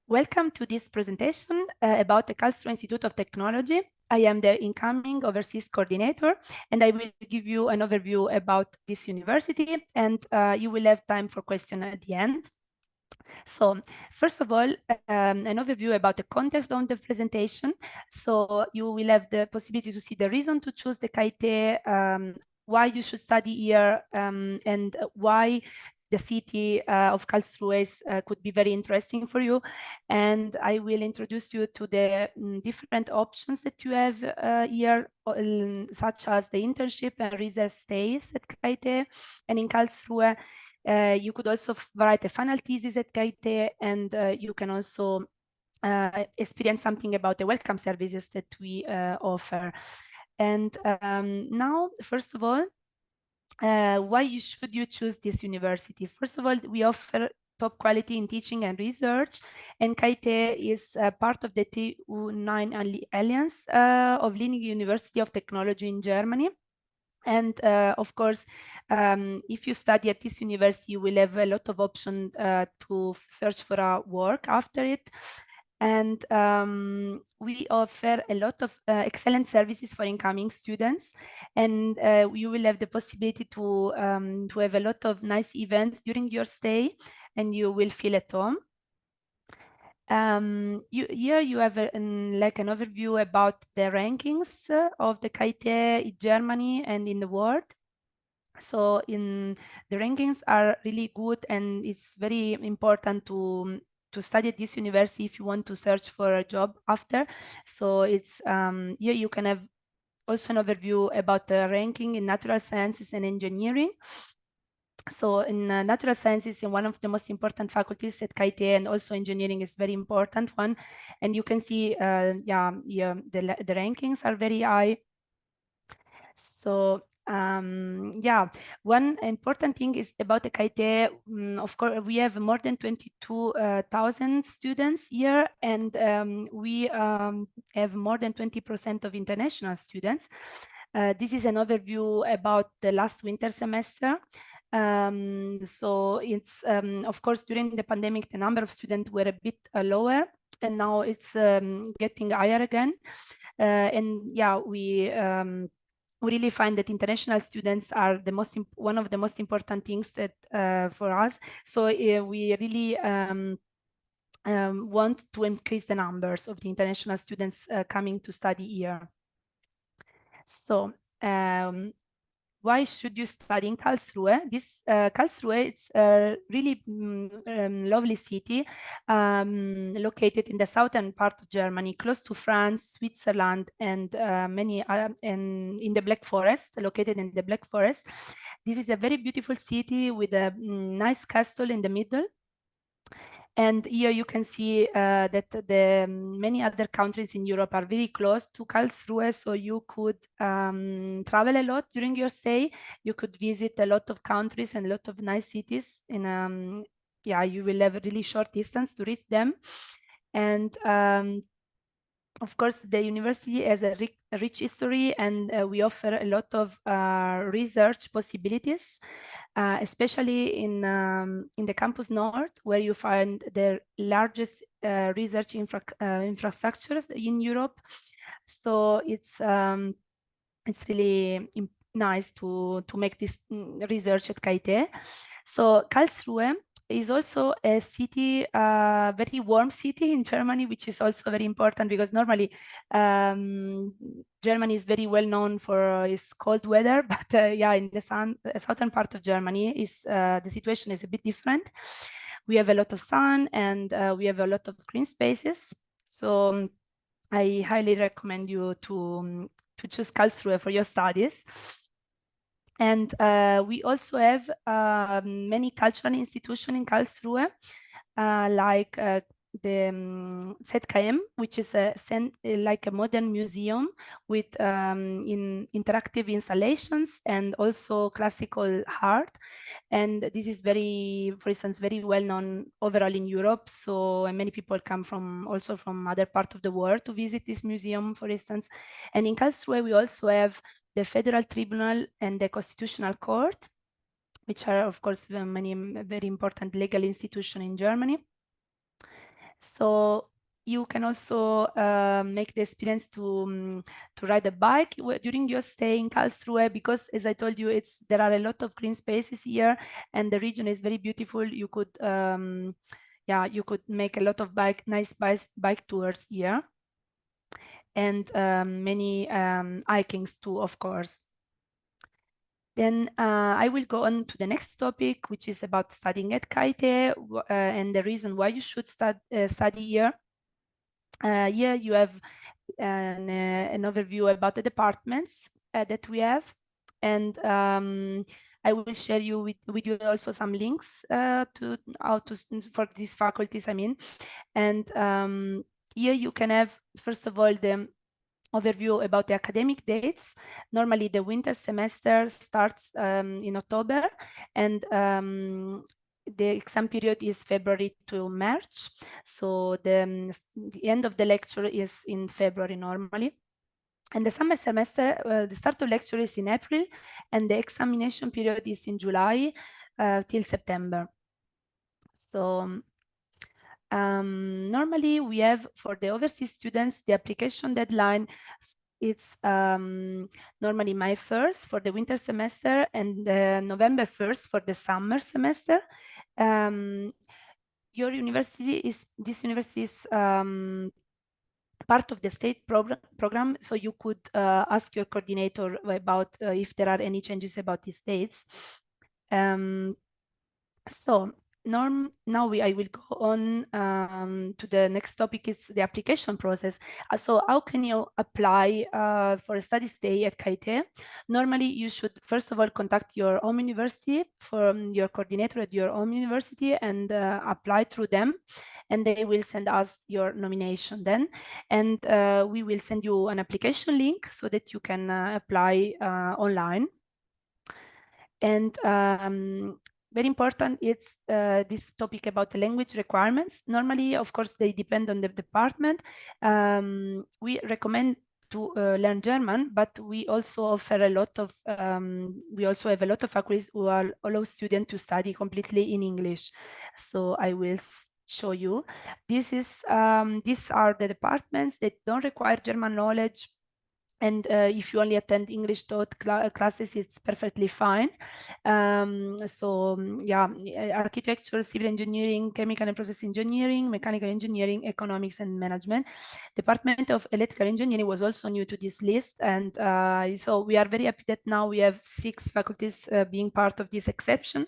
Welcome to this presentation about the Karlsruhe Institute of Technology. I am the incoming overseas coordinator, and I will give you an overview about this university, and you will have time for questions at the end. So first of all, an overview about the context of the presentation. So you will have the possibility to see the reason to choose the KIT, why you should study here, and why the city of Karlsruhe could be very interesting for you. And I will introduce you to the different options that you have here, such as the internship and research stays at KIT and in Karlsruhe. You could also write a final thesis at KIT, and you can also experience something about the welcome services that we offer. And now, first of all, why should you choose this university? First of all, we offer top quality in teaching and research, and KIT is part of the TU9 Alliance of leading University of Technology in Germany. And of course, if you study at this university, you will have a lot of options to search for a work after it. And we offer a lot of excellent services for incoming students, and you will have the possibility to have a lot of nice events during your stay, and you will feel at home. Here you have like an overview about the rankings of the KIT in Germany and in the world. So the rankings are really good, and it's very important to study at this university if you want to search for a job after. So it's here you can have also an overview about the ranking in natural sciences and engineering. So in natural sciences, in one of the most important faculties at KIT, and also engineering is very important one. And you can see, the rankings are very high. So yeah, one important thing is about the KIT. Of course, we have more than 22,000 students here, and we have more than 20% of international students. This is an overview about the last winter semester. So it's, of course, during the pandemic, the number of students were a bit lower, and now it's getting higher again. And yeah, we really find that international students are one of the most important things that for us. So we really want to increase the numbers of the international students coming to study here. So why should you study in Karlsruhe? This Karlsruhe, it's a really lovely city located in the southern part of Germany, close to France, Switzerland, and and in the Black Forest, located in the Black Forest. This is a very beautiful city with a nice castle in the middle. And here you can see that the many other countries in Europe are very close to Karlsruhe, so you could travel a lot during your stay. You could visit a lot of countries and a lot of nice cities. Yeah, you will have a really short distance to reach them. And of course, the university has a rich history, and we offer a lot of research possibilities, especially in the campus north, where you find the largest research infrastructures in Europe. So it's really nice to make this research at KIT. So Karlsruhe is also a city, very warm city in Germany, which is also very important because normally Germany is very well known for its cold weather, but yeah, in the southern part of Germany the situation is a bit different. We have a lot of sun, and we have a lot of green spaces. So I highly recommend you to choose Karlsruhe for your studies. And we also have many cultural institutions in Karlsruhe, like the ZKM, which is like a modern museum with interactive installations and also classical art. And this is for instance, very well known overall in Europe. So many people come also from other parts of the world to visit this museum, for instance. And in Karlsruhe, we also have the Federal Tribunal and the Constitutional Court, which are, of course, many very important legal institutions in Germany. So you can also make the experience to ride a bike during your stay in Karlsruhe, because as I told you, there are a lot of green spaces here and the region is very beautiful. You could you could make a lot of nice bike tours here, and many hikings too, of course. Then I will go on to the next topic, which is about studying at KIT and the reason why you should study here. Here you have an overview about the departments that we have, and I will share with you also some links to how to for these faculties. I mean, and here you can have, first of all, the overview about the academic dates. Normally the winter semester starts in October, and the exam period is February to March. So the end of the lecture is in February normally. And the summer semester, the start of lecture is in April, and the examination period is in July till September. So normally we have, for the overseas students, the application deadline, it's normally May 1st for the winter semester and November 1st for the summer semester. Your university is, this university is part of the state program, so you could ask your coordinator about if there are any changes about these dates. So now I will go on to the next topic. Is the application process. So how can you apply for a study stay at KIT? Normally, you should first of all contact your home university, from your coordinator at your home university, and apply through them, and they will send us your nomination then, and we will send you an application link so that you can apply online. And very important, it's this topic about the language requirements. Normally, of course, they depend on the department. We recommend to learn German, but we also offer a lot of, we also have a lot of faculties who allow students to study completely in English. So I will show you. These are the departments that don't require German knowledge. And if you only attend English taught classes, it's perfectly fine. Yeah, architecture, civil engineering, chemical and process engineering, mechanical engineering, economics and management. Department of electrical engineering was also new to this list. And so we are very happy that now we have 6 faculties being part of this exception.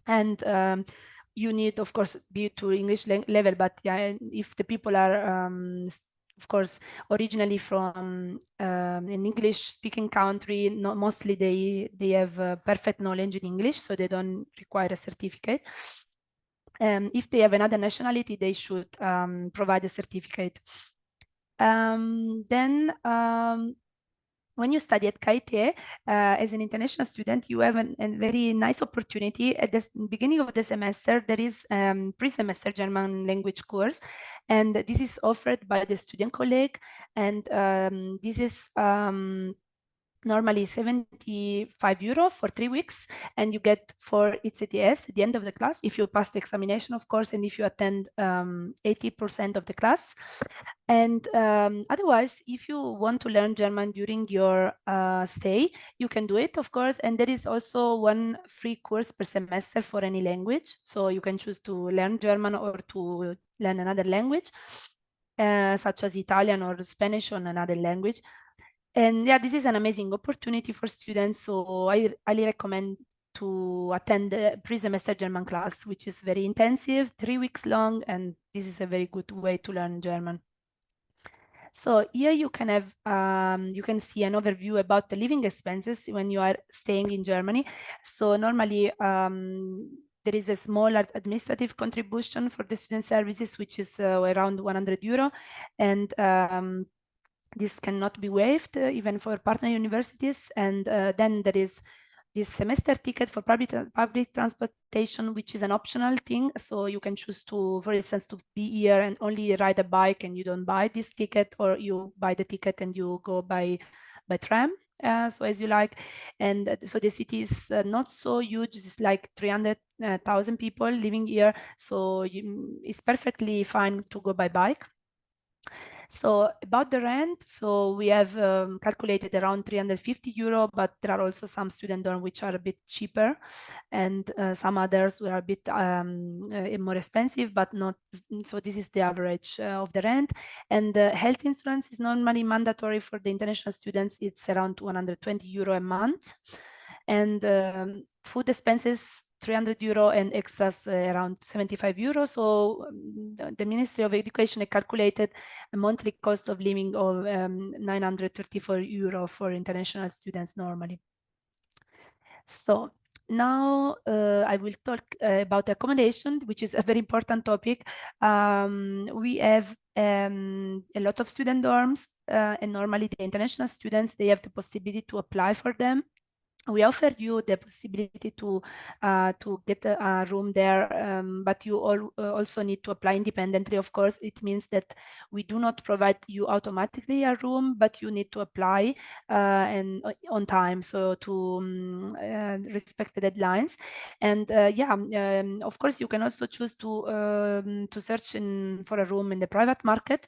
And you need, of course, B2 English level, but yeah, if the people are of course, originally from an English-speaking country, mostly they have perfect knowledge in English, so they don't require a certificate. If they have another nationality, they should provide a certificate. Then when you study at KIT as an international student, you have a very nice opportunity. At the beginning of the semester, there is pre-semester German language course, and this is offered by the student colleague, and this is normally 75 euro for 3 weeks, and you get 4 ECTS at the end of the class if you pass the examination, of course, and if you attend 80% of the class. And otherwise, if you want to learn German during your stay, you can do it, of course. And there is also 1 free course per semester for any language. So you can choose to learn German or to learn another language, such as Italian or Spanish or another language. And yeah, this is an amazing opportunity for students. So I highly recommend to attend the pre-semester German class, which is very intensive, 3 weeks long, and this is a very good way to learn German. So here you can have, you can see an overview about the living expenses when you are staying in Germany. So normally there is a small administrative contribution for the student services, which is around 100 euro. And this cannot be waived even for partner universities. And then there is this semester ticket for public transportation, which is an optional thing. So you can choose to, for instance, to be here and only ride a bike and you don't buy this ticket, or you buy the ticket and you go by tram. so as you like. And so the city is not so huge. It's like 300,000 people living here. So it's perfectly fine to go by bike. So about the rent, so we have calculated around 350 euro, but there are also some student dorm which are a bit cheaper, and some others were a bit more expensive, but not. So this is the average of the rent. And health insurance is normally mandatory for the international students. It's around 120 euro a month, and food expenses 300 euro and extras around 75 euro. So the Ministry of Education calculated a monthly cost of living of 934 euro for international students normally. So now I will talk about accommodation, which is a very important topic. We have a lot of student dorms, and normally the international students, they have the possibility to apply for them. We offer you the possibility to get a room there, but you also need to apply independently. Of course, it means that we do not provide you automatically a room, but you need to apply and on time, so to respect the deadlines. And of course, you can also choose to search for a room in the private market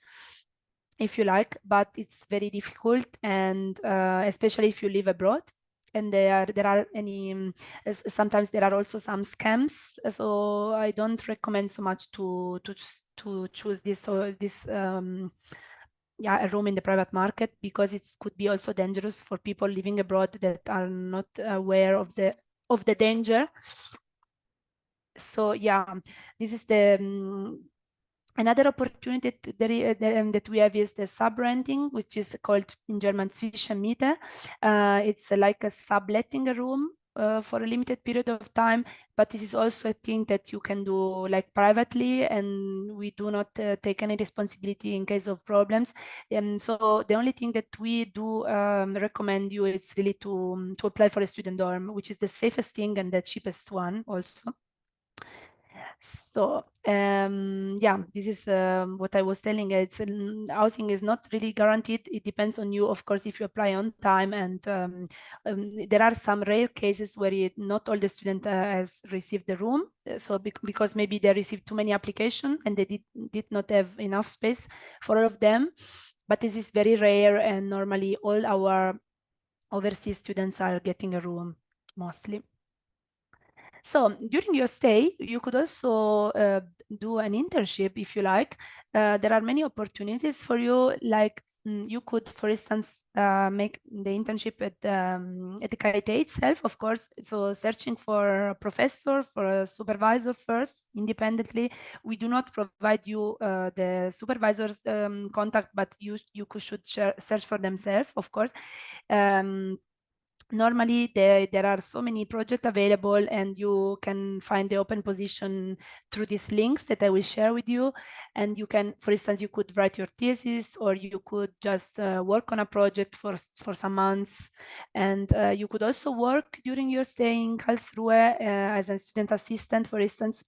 if you like, but it's very difficult, and especially if you live abroad. And there are any sometimes there are also some scams, so I don't recommend so much to choose this a room in the private market, because it could be also dangerous for people living abroad that are not aware of the danger. So this is the another opportunity that we have is the sub-renting, which is called in German Zwischenmiete. It's like a subletting a room for a limited period of time, but this is also a thing that you can do like privately, and we do not take any responsibility in case of problems. So the only thing that we do recommend you is really to apply for a student dorm, which is the safest thing and the cheapest one also. So this is what I was telling. It's housing is not really guaranteed. It depends on you, of course, if you apply on time. And there are some rare cases where not all the student has received the room. So because maybe they received too many applications and they did not have enough space for all of them. But this is very rare, and normally all our overseas students are getting a room mostly. So during your stay, you could also do an internship if you like. There are many opportunities for you. Like you could, for instance, make the internship at the KIT itself, of course. So searching for a professor, for a supervisor first, independently. We do not provide you the supervisor's contact, but you should search for themselves, of course. Normally there are so many projects available, and you can find the open position through these links that I will share with you. And you can, for instance, you could write your thesis, or you could just work on a project for some months. And you could also work during your stay in Karlsruhe as a student assistant, for instance.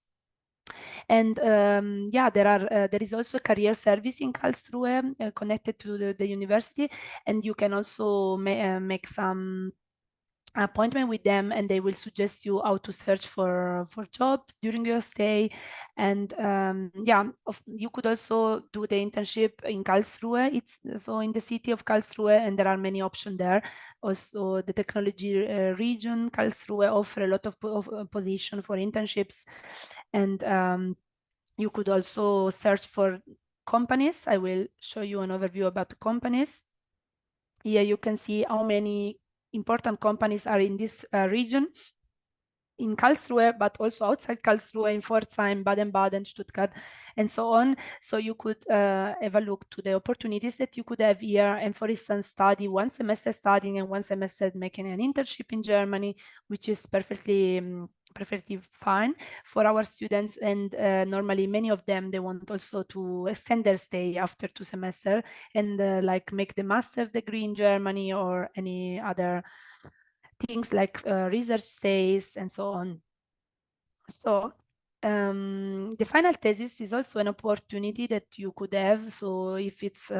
And there is also a career service in Karlsruhe connected to the university, and you can also make some appointment with them, and they will suggest you how to search for jobs during your stay. And you could also do the internship in Karlsruhe. It's so in the city of Karlsruhe, and there are many options there. Also the technology region Karlsruhe offer a lot of position for internships. And you could also search for companies. I will show you an overview about the companies. Here you can see how many important companies are in this region, in Karlsruhe, but also outside Karlsruhe, in Pforzheim, Baden-Baden, Stuttgart, and so on. So you could have a look to the opportunities that you could have here, and for instance, study 1 semester studying and 1 semester making an internship in Germany, which is perfectly fine for our students. And normally many of them, they want also to extend their stay after 2 semesters and like make the master degree in Germany, or any other things like research stays and so on. So The final thesis is also an opportunity that you could have. So if it's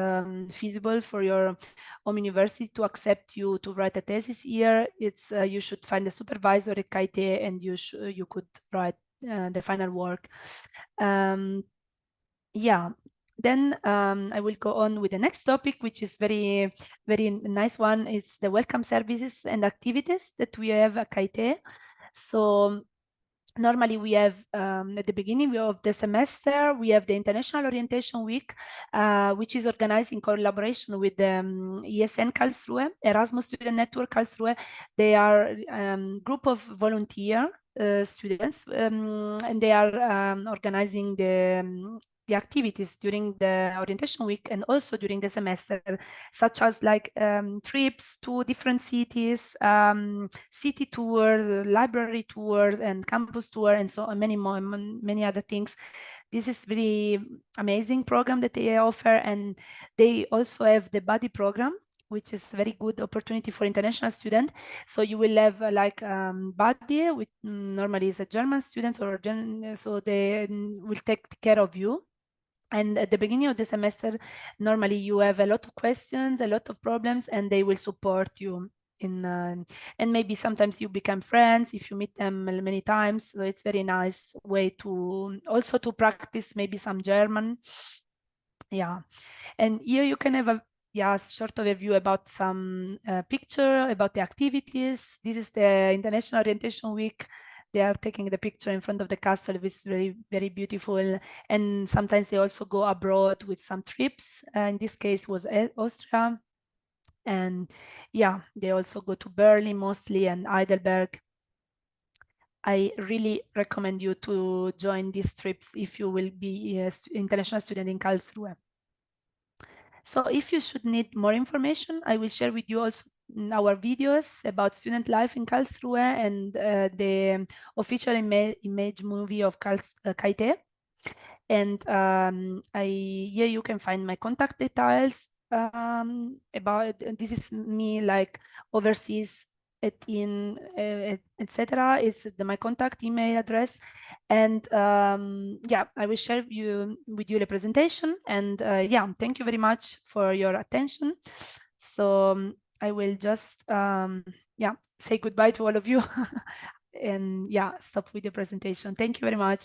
feasible for your home university to accept you to write a thesis here, it's you should find a supervisor at KIT and you could write the final work. Yeah. Then I will go on with the next topic, which is very nice one. It's the welcome services and activities that we have at KIT. So normally we have at the beginning of the semester, we have the International Orientation Week, which is organized in collaboration with the ESN Karlsruhe, Erasmus Student Network Karlsruhe. They are group of volunteer students, and they are organizing the activities during the orientation week and also during the semester, such as like trips to different cities, city tours, library tours, and campus tour, and so on, many more, many other things. This is really amazing program that they offer, and they also have the buddy program, which is very good opportunity for international student. So you will have like buddy, which normally is a German student or so they will take care of you. And at the beginning of the semester, normally you have a lot of questions, a lot of problems, and they will support you in, and maybe sometimes you become friends if you meet them many times. So it's very nice way to also to practice maybe some German. Yeah. And here you can have a short overview about some picture about the activities. This is the International Orientation Week. They are taking the picture in front of the castle, which is very beautiful. And sometimes they also go abroad with some trips. In this case was Austria. And yeah, they also go to Berlin mostly and Heidelberg. I really recommend you to join these trips if you will be an international student in Karlsruhe. So if you should need more information, I will share with you also our videos about student life in Karlsruhe and the official image movie of KIT. And here you can find my contact details about, this is me like overseas etc. It's my contact email address, and yeah, I will share with you the presentation. And yeah, thank you very much for your attention. So I will just yeah, say goodbye to all of you and yeah, stop with the presentation. Thank you very much.